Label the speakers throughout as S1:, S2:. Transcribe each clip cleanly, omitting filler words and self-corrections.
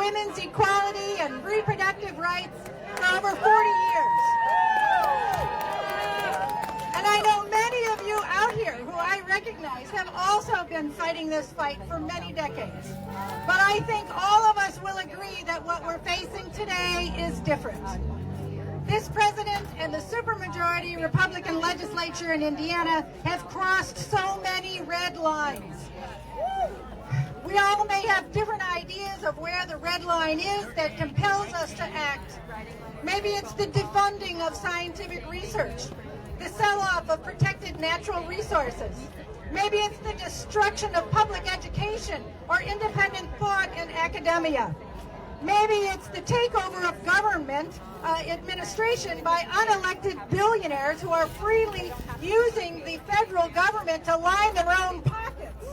S1: women's equality and reproductive rights for over 40 years. And I know many of you out here who I recognize have also been fighting this fight for many decades. But I think all of us will agree that what we're facing today is different. This president and the supermajority Republican legislature in Indiana have crossed so many red lines. We all may have different ideas of where the red line is that compels us to act. Maybe it's the defunding of scientific research, the sell-off of protected natural resources. Maybe it's the destruction of public education or independent thought in academia. Maybe it's the takeover of government administration by unelected billionaires who are freely using the federal government to line their own pockets.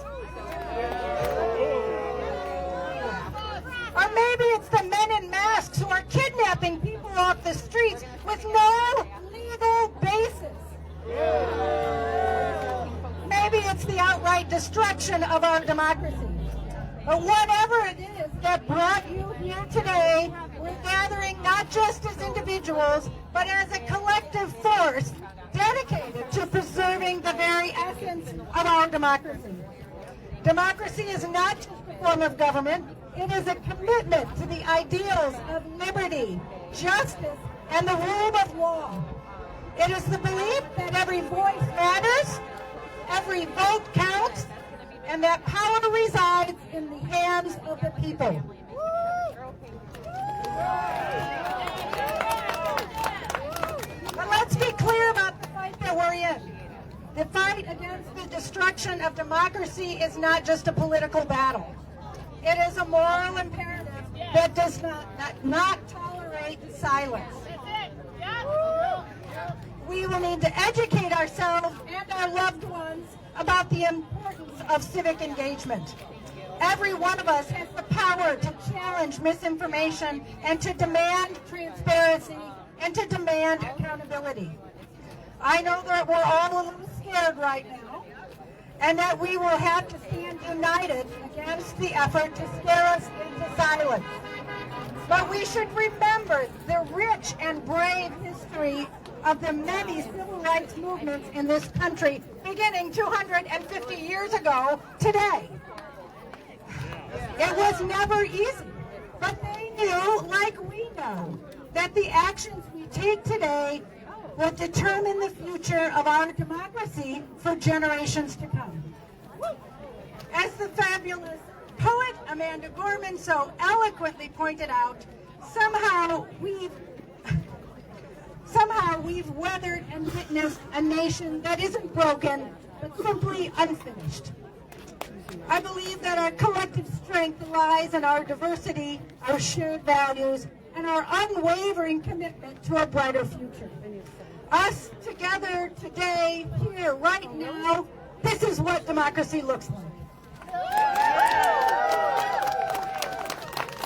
S1: Or maybe it's the men in masks who are kidnapping people off the streets with no legal basis. Maybe it's the outright destruction of our democracy. But whatever it is that brought you here today, we're gathering not just as individuals, but as a collective force dedicated to preserving the very essence of our democracy. Democracy is not just a form of government, it is a commitment to the ideals of liberty, justice, and the rule of law. It is the belief that every voice matters, every vote counts, and that power resides in the hands of the people. But let's be clear about the fight that we're in. The fight against the destruction of democracy is not just a political battle. It is a moral imperative that does not tolerate silence. We will need to educate ourselves and our loved ones about the importance of civic engagement. Every one of us has the power to challenge misinformation and to demand transparency and to demand accountability. I know that we're all a little scared right now and that we will have to stand united against the effort to scare us into silence. But we should remember the rich and brave history of the many civil rights movements in this country beginning 250 years ago today. It was never easy, but they knew, like we know, that the actions we take today will determine the future of our democracy for generations to come. As the fabulous poet Amanda Gorman so eloquently pointed out, somehow we've weathered and witnessed a nation that isn't broken, but simply unfinished. I believe that our collective strength lies in our diversity, our shared values, and our unwavering commitment to a brighter future. Us together today, here, right now, this is what democracy looks like.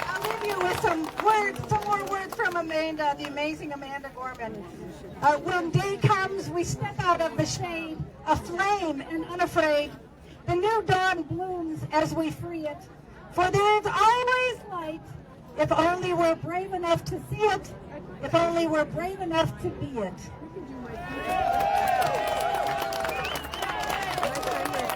S1: I'll leave you with some more words from Amanda, the amazing Amanda Gorman. When day comes, we step out of the shade, aflame and unafraid. The new dawn blooms as we free it. For there is always light, if only we're brave enough to see it, if only we're brave enough to be it.